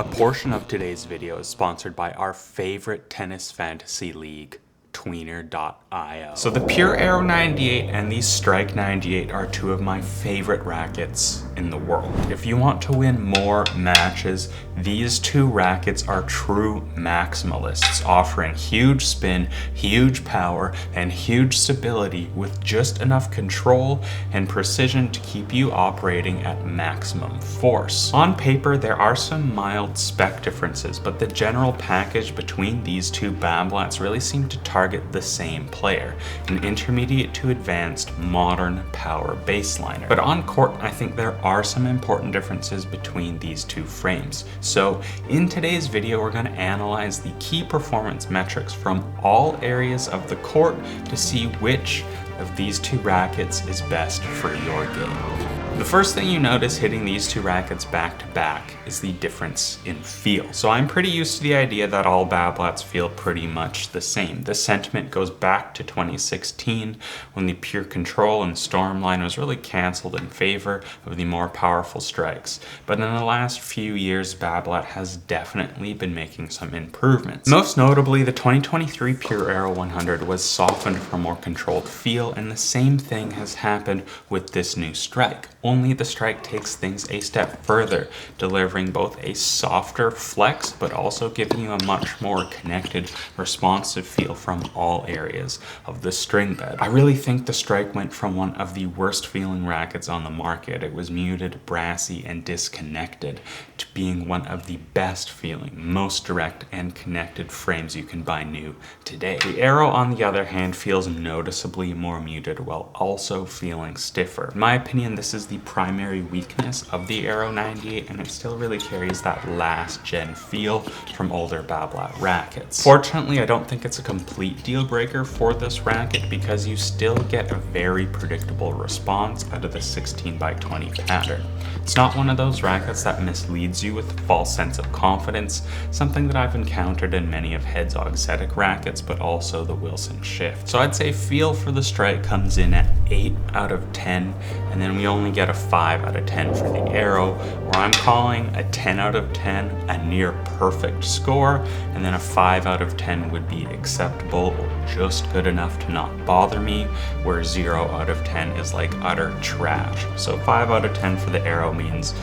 A portion of today's video is sponsored by our favorite tennis fantasy league, tweener.io. So the Pure Aero 98 and the Strike 98 are two of my favorite rackets in the world. If you want to win more matches, these two rackets are true maximalists, offering huge spin, huge power, and huge stability with just enough control and precision to keep you operating at maximum force. On paper, there are some mild spec differences, but the general package between these two Babolats really seem to target the same player, an intermediate to advanced modern power baseliner. But on court, I think there are some important differences between these two frames. So in today's video, we're going to analyze the key performance metrics from all areas of the court to see which of these two rackets is best for your game. The first thing you notice hitting these two rackets back to back is the difference in feel. So I'm pretty used to the idea that all Babolats feel pretty much the same. The sentiment goes back to 2016 when the Pure Control and Storm line was really canceled in favor of the more powerful strikes. But in the last few years, Babolat has definitely been making some improvements. Most notably, the 2023 Pure Aero 100 was softened for a more controlled feel, and the same thing has happened with this new strike. Only the strike takes things a step further, delivering both a softer flex, but also giving you a much more connected, responsive feel from all areas of the string bed. I really think the strike went from one of the worst feeling rackets on the market, it was muted, brassy, and disconnected, to being one of the best feeling, most direct and connected frames you can buy new today. The Aero, on the other hand, feels noticeably more muted while also feeling stiffer. In my opinion, this is the primary weakness of the Aero 98, and it still really carries that last gen feel from older Babolat rackets. Fortunately, I don't think it's a complete deal breaker for this racket because you still get a very predictable response out of the 16x20 pattern. It's not one of those rackets that misleads you with a false sense of confidence, something that I've encountered in many of Head's Auxetic rackets, but also the Wilson Shift. So I'd say feel for the strike comes in at 8 out of 10, and then we only get a 5 out of 10 for the Aero, where I'm calling a 10 out of 10 a near perfect score, and then a 5 out of 10 would be acceptable or just good enough to not bother me, where 0 out of 10 is like utter trash. So 5 out of 10 for the Aero means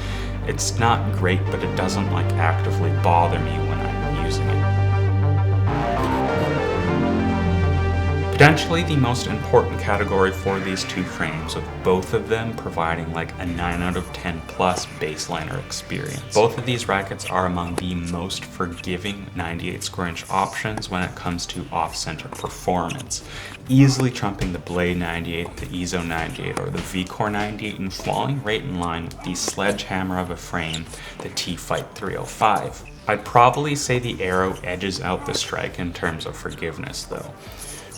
it's not great, but it doesn't like actively bother me when I'm using it. Potentially the most important category for these two frames, with both of them providing like a 9 out of 10 plus baseliner experience. Both of these rackets are among the most forgiving 98 square inch options when it comes to off-center performance, easily trumping the Blade 98, the Ezo 98, or the V-Core 98, and falling right in line with the sledgehammer of a frame, the T-Fight 305. I'd probably say the Aero edges out the strike in terms of forgiveness though.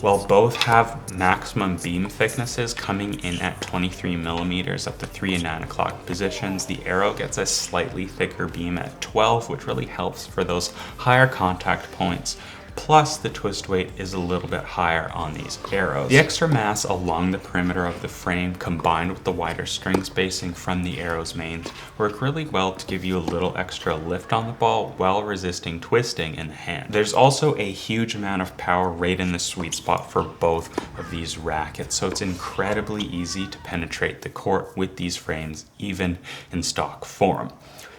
While both have maximum beam thicknesses coming in at 23 millimeters at the 3 and 9 o'clock positions, the Aero gets a slightly thicker beam at 12, which really helps for those higher contact points. Plus, the twist weight is a little bit higher on these Aeros. The extra mass along the perimeter of the frame, combined with the wider string spacing from the Aero's mains, work really well to give you a little extra lift on the ball while resisting twisting in the hand. There's also a huge amount of power right in the sweet spot for both of these rackets, so it's incredibly easy to penetrate the court with these frames, even in stock form.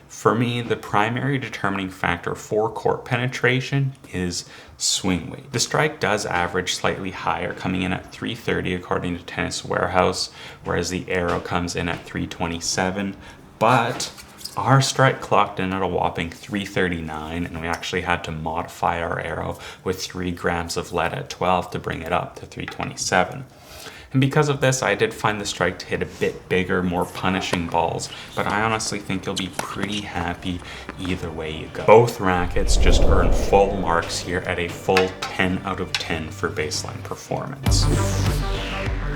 For me, the primary determining factor for court penetration is swing weight. The strike does average slightly higher, coming in at 330 according to Tennis Warehouse, whereas the Aero comes in at 327, but our strike clocked in at a whopping 339, and we actually had to modify our Aero with 3 grams of lead at 12 to bring it up to 327. And because of this, I did find the strike to hit a bit bigger, more punishing balls, but I honestly think you'll be pretty happy either way you go. Both rackets just earn full marks here at a full 10 out of 10 for baseline performance.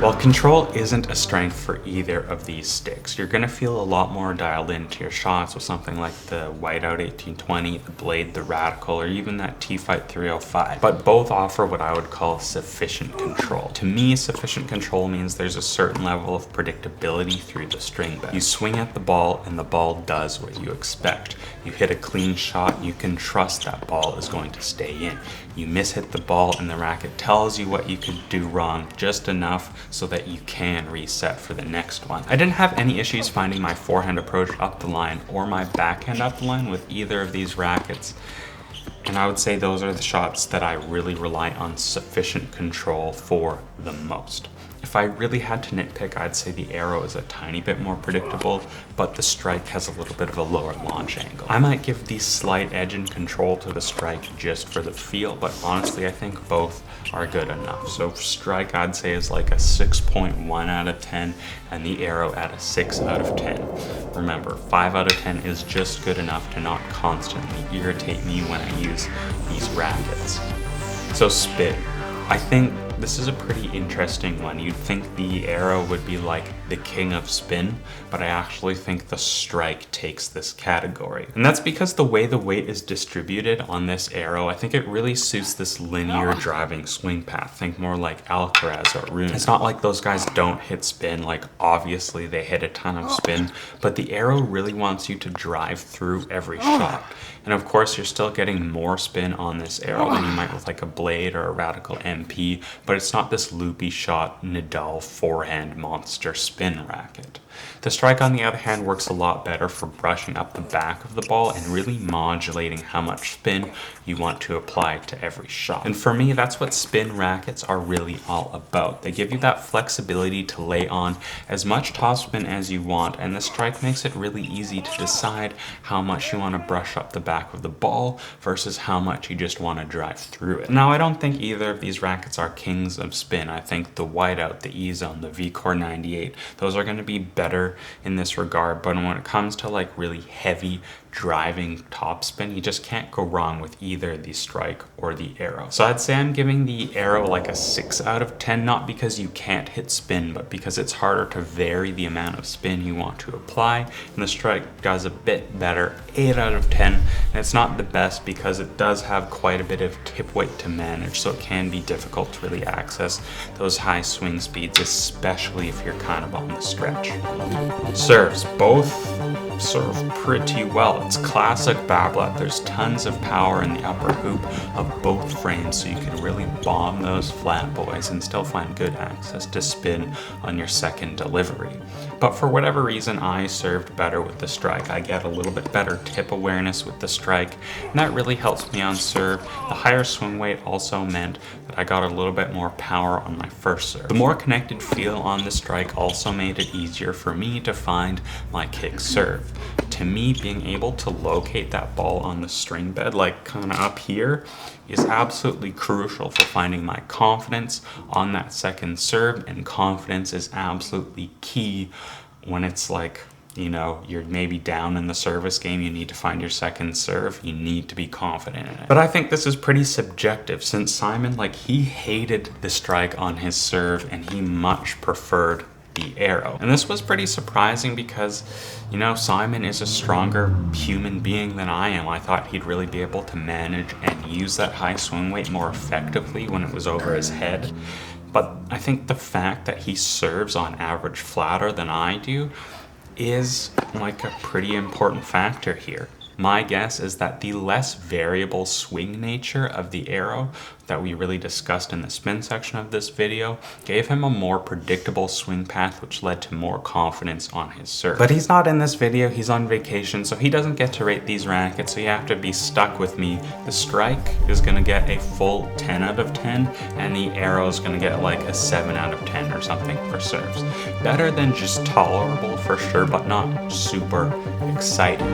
While control isn't a strength for either of these sticks, you're going to feel a lot more dialed into your shots with something like the Whiteout 1820, the Blade, the Radical, or even that T-Fight 305. But both offer what I would call sufficient control. To me, sufficient control means there's a certain level of predictability through the string bed. You swing at the ball and the ball does what you expect. You hit a clean shot, you can trust that ball is going to stay in. You mishit the ball and the racket tells you what you could do wrong just enough so that you can reset for the next one. I didn't have any issues finding my forehand approach up the line or my backhand up the line with either of these rackets. And I would say those are the shots that I really rely on sufficient control for the most. If I really had to nitpick, I'd say the Aero is a tiny bit more predictable, but the Strike has a little bit of a lower launch angle. I might give the slight edge in control to the Strike just for the feel, but honestly I think both are good enough. So Strike I'd say is like a 6.1 out of 10 and the Aero at a 6 out of 10. Remember, 5 out of 10 is just good enough to not constantly irritate me when I use these rackets. So spin. I think this is a pretty interesting one. You'd think the Aero would be like the king of spin, but I actually think the Strike takes this category. And that's because the way the weight is distributed on this Aero, I think it really suits this linear driving swing path. Think more like Alcaraz or Rune. It's not like those guys don't hit spin, like obviously they hit a ton of spin, but the Aero really wants you to drive through every shot. And of course, you're still getting more spin on this Aero than you might with like a Blade or a Radical MP, but it's not this loopy shot Nadal forehand monster spin racket. The Strike, on the other hand, works a lot better for brushing up the back of the ball and really modulating how much spin you want to apply to every shot. And for me, that's what spin rackets are really all about. They give you that flexibility to lay on as much topspin as you want, and the Strike makes it really easy to decide how much you want to brush up the back of the ball versus how much you just want to drive through it. Now, I don't think either of these rackets are kings of spin. I think the Whiteout, the E-Zone, the V-Core 98, those are going to be better in this regard, but when it comes to like really heavy driving topspin, you just can't go wrong with either the Strike or the Aero. So I'd say I'm giving the Aero like a 6 out of 10, not because you can't hit spin, but because it's harder to vary the amount of spin you want to apply, and the Strike does a bit better, 8 out of 10, and it's not the best because it does have quite a bit of tip weight to manage, so it can be difficult to really access those high swing speeds, especially if you're kind of on the stretch. Serves. Both serve pretty well. It's classic Babolat. There's tons of power in the upper hoop of both frames, so you can really bomb those flat boys and still find good access to spin on your second delivery. But for whatever reason, I served better with the Strike. I get a little bit better tip awareness with the Strike, and that really helps me on serve. The higher swing weight also meant that I got a little bit more power on my first serve. The more connected feel on the Strike also made it easier for me to find my kick serve. To me, being able to locate that ball on the string bed, like kind of up here, is absolutely crucial for finding my confidence on that second serve, and confidence is absolutely key when it's like, you know, you're maybe down in the service game, you need to find your second serve, you need to be confident in it. But I think this is pretty subjective, since Simon, like, he hated the Strike on his serve and he much preferred the Aero. And this was pretty surprising because, you know, Simon is a stronger human being than I am. I thought he'd really be able to manage and use that high swing weight more effectively when it was over his head. But I think the fact that he serves on average flatter than I do is like a pretty important factor here. My guess is that the less variable swing nature of the Aero that we really discussed in the spin section of this video gave him a more predictable swing path, which led to more confidence on his serve. But he's not in this video, he's on vacation, so he doesn't get to rate these rackets, so you have to be stuck with me. The Strike is gonna get a full 10 out of 10, and the Aero is gonna get like a 7 out of 10 or something for serves. Better than just tolerable for sure, but not super exciting.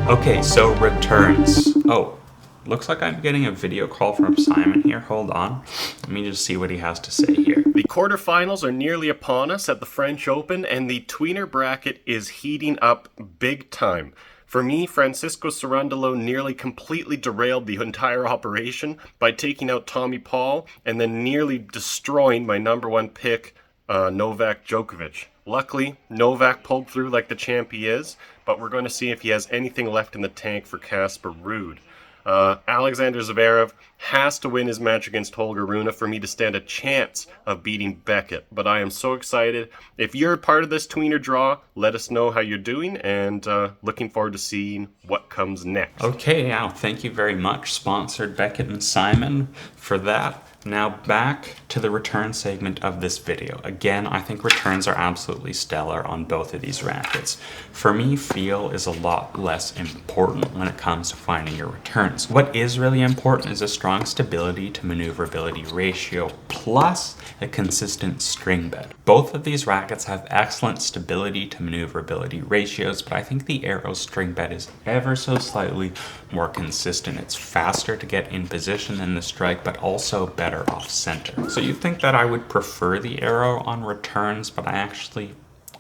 Okay, so returns. Oh, looks like I'm getting a video call from Simon here. Hold on. Let me just see what he has to say here. The quarterfinals are nearly upon us at the French Open, and the tweener bracket is heating up big time. For me, Francisco Cerundolo nearly completely derailed the entire operation by taking out Tommy Paul and then nearly destroying my number one pick, Novak Djokovic. Luckily, Novak pulled through like the champ he is, but we're going to see if he has anything left in the tank for Casper Ruud. Alexander Zverev has to win his match against Holger Rune for me to stand a chance of beating Beckett. But I am so excited. If you're part of this tweener draw, let us know how you're doing, and looking forward to seeing what comes next. Okay, now thank you very much, sponsored Beckett and Simon, for that. Now back to the return segment of this video. Again, I think returns are absolutely stellar on both of these rackets. For me, feel is a lot less important when it comes to finding your returns. What is really important is a strong stability to maneuverability ratio plus a consistent string bed. Both of these rackets have excellent stability to maneuverability ratios, but I think the Aero string bed is ever so slightly more consistent. It's faster to get in position than the Strike, but also better off center. So you'd think that I would prefer the Aero on returns, but I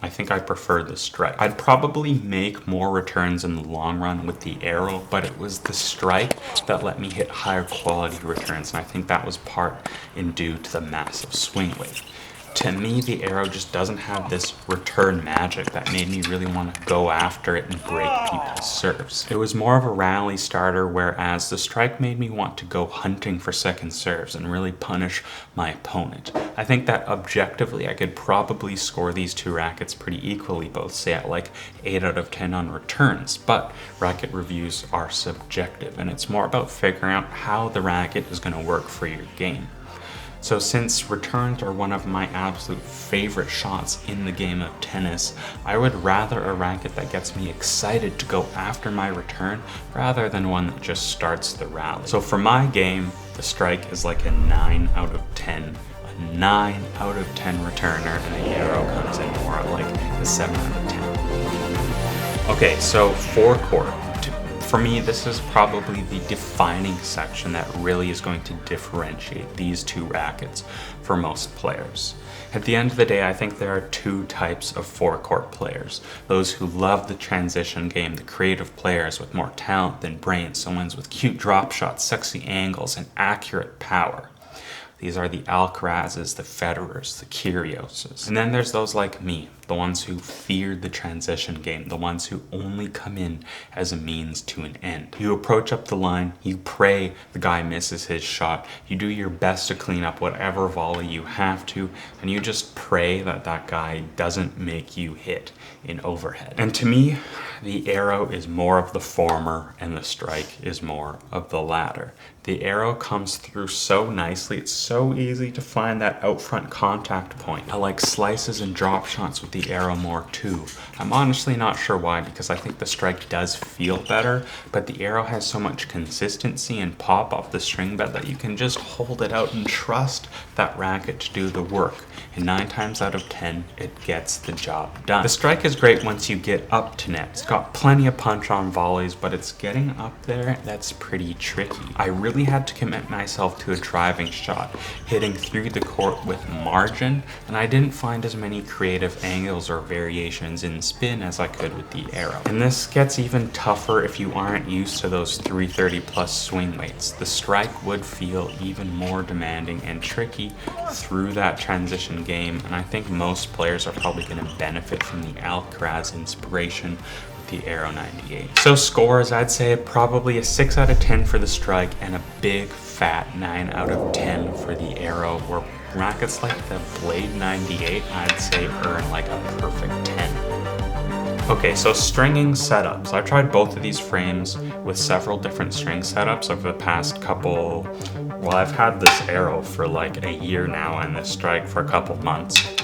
think I prefer the Strike. I'd probably make more returns in the long run with the Aero, but it was the Strike that let me hit higher quality returns, and I think that was part in due to the massive swing weight. To me, the Aero just doesn't have this return magic that made me really want to go after it and break people's serves. It was more of a rally starter, whereas the Strike made me want to go hunting for second serves and really punish my opponent. I think that objectively I could probably score these two rackets pretty equally, both say at like 8 out of 10 on returns, but racket reviews are subjective, and it's more about figuring out how the racket is going to work for your game. So since returns are one of my absolute favorite shots in the game of tennis, I would rather a racket that gets me excited to go after my return rather than one that just starts the rally. So for my game, the Strike is like a 9 out of 10. A 9 out of 10 returner, and the Aero comes in more like a 7 out of 10. Okay, so Forecourt. For me, this is probably the defining section that really is going to differentiate these two rackets for most players. At the end of the day, I think there are two types of forecourt players. Those who love the transition game, the creative players with more talent than brains, someone's with cute drop shots, sexy angles, and accurate power. These are the Alcarazes, the Federers, the Kyrgioses. And then there's those like me, the ones who fear the transition game, the ones who only come in as a means to an end. You approach up the line, you pray the guy misses his shot, you do your best to clean up whatever volley you have to, and you just pray that that guy doesn't make you hit in overhead. And to me, the Aero is more of the former and the Strike is more of the latter. The Aero comes through so nicely, it's so easy to find that out front contact point. I like slices and drop shots with the Aero more too. I'm honestly not sure why, because I think the Strike does feel better, but the Aero has so much consistency and pop off the string bed that you can just hold it out and trust that racket to do the work. And 9 times out of 10, it gets the job done. The Strike is great once you get up to net. It's got plenty of punch on volleys, but it's getting up there that's pretty tricky. I really had to commit myself to a driving shot, hitting through the court with margin, and I didn't find as many creative angles or variations in spin as I could with the Aero. And this gets even tougher if you aren't used to those 330 plus swing weights. The Strike would feel even more demanding and tricky through that transition game, and I think most players are probably going to benefit from the Alcaraz inspiration with the Aero 98. So scores, I'd say probably a 6 out of 10 for the Strike and a big fat 9 out of 10 for the Aero, where rackets like the Blade 98 I'd say earn like a perfect 10. Okay, so stringing setups. I've tried both of these frames with several different string setups over the past couple, well, I've had this Aero for like a year now and this Strike for a couple months.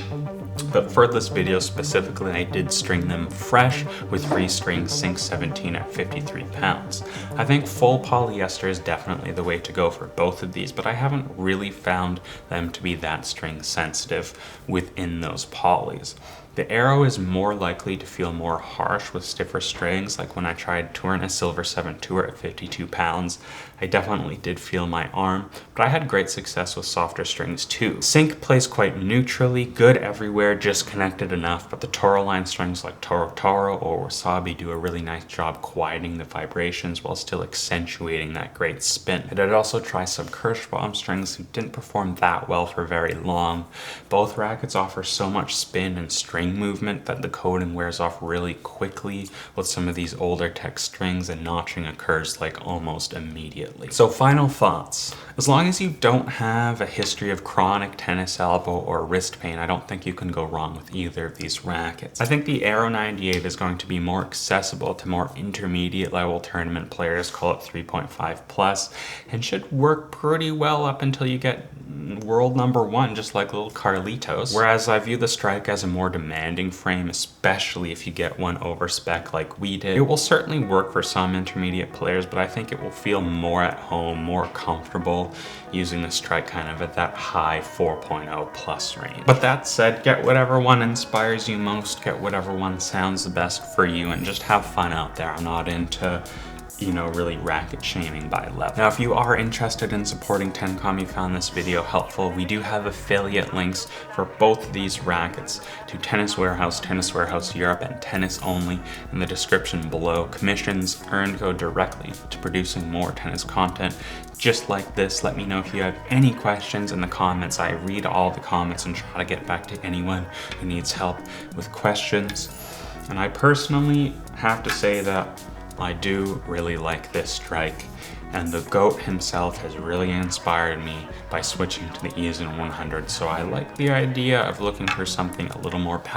But for this video specifically, I did string them fresh with restring Sync 17 at 53 pounds. I think full polyester is definitely the way to go for both of these, but I haven't really found them to be that string sensitive within those polys. The Aero is more likely to feel more harsh with stiffer strings, like when I tried touring a Silver 7 Tour at 52 pounds. I definitely did feel my arm, but I had great success with softer strings too. Sync plays quite neutrally, good everywhere, just connected enough, but the Toro line strings like Toro Toro or Wasabi do a really nice job quieting the vibrations while still accentuating that great spin. I did also try some Kirschbaum strings who didn't perform that well for very long. Both rackets offer so much spin and string movement that the coating wears off really quickly with some of these older tech strings, and notching occurs like almost immediately. So final thoughts. As long as you don't have a history of chronic tennis elbow or wrist pain, I don't think you can go wrong with either of these rackets. I think the Aero 98 is going to be more accessible to more intermediate level tournament players, call it 3.5 plus, and should work pretty well up until you get world number one, just like little Carlitos. Whereas I view the Strike as a more demanding frame, especially if you get one over spec like we did. It will certainly work for some intermediate players, but I think it will feel more at home, more comfortable using the Strike kind of at that high 4.0 plus range. But that said, get whatever one inspires you most, get whatever one sounds the best for you, and just have fun out there. I'm not into really racket shaming by level. Now, if you are interested in supporting TennCom, you found this video helpful, we do have affiliate links for both of these rackets to Tennis Warehouse Europe, and Tennis Only in the description below. Commissions earned go directly to producing more tennis content just like this. Let me know if you have any questions in the comments. I read all the comments and try to get back to anyone who needs help with questions. And I personally have to say that I do really like this Strike, and the GOAT himself has really inspired me by switching to the Eason 100, so I like the idea of looking for something a little more powerful